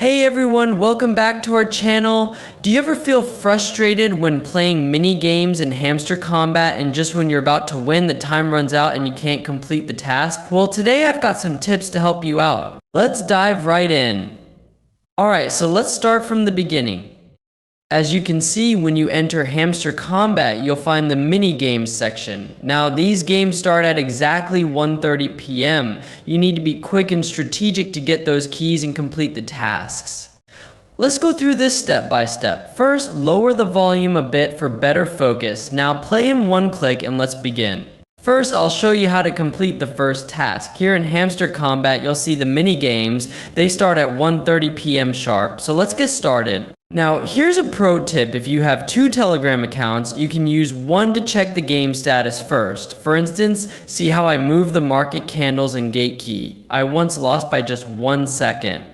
Hey everyone, welcome back to our channel. Do you ever feel frustrated when playing mini games in Hamster Combat and just when you're about to win, the time runs out and you can't complete the task? Well, today I've got some tips to help you out. Let's dive right in. Alright, so let's start from the beginning. As you can see, when you enter Hamster Combat, you'll find the mini games section. Now, these games start at exactly 1:30 p.m. You need to be quick and strategic to get those keys and complete the tasks. Let's go through this step by step. First, lower the volume a bit for better focus. Now, play in one click and let's begin. First, I'll show you how to complete the first task. Here in Hamster Combat, you'll see the mini games. They start at 1:30 p.m. sharp. So let's get started. Now, here's a pro tip. If you have two Telegram accounts, you can use one to check the game status first. For instance, see how I move the market candles and gate key. I once lost by just 1 second.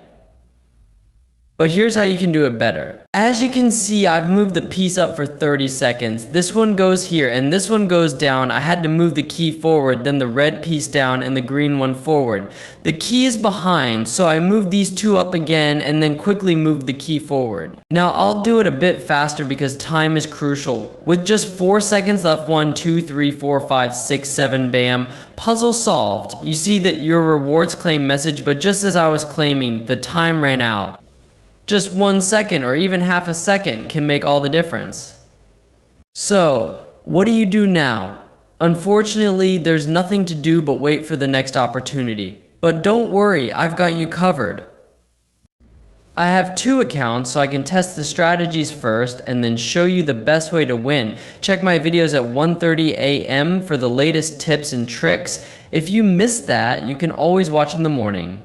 But here's how you can do it better. As you can see, I've moved the piece up for 30 seconds. This one goes here and this one goes down. I had to move the key forward, then the red piece down and the green one forward. The key is behind, so I moved these two up again and then quickly moved the key forward. Now I'll do it a bit faster because time is crucial. With just 4 seconds left, 1, 2, 3, 4, 5, 6, 7, bam. Puzzle solved. You see that your rewards claim message, but just as I was claiming, the time ran out. Just 1 second or even half a second can make all the difference. So, what do you do now? Unfortunately, there's nothing to do but wait for the next opportunity. But don't worry, I've got you covered. I have two accounts, so I can test the strategies first and then show you the best way to win. Check my videos at 1:30 a.m. for the latest tips and tricks. If you missed that, you can always watch in the morning.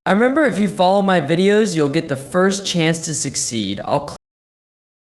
I remember if you follow my videos, you'll get the first chance to succeed. I'll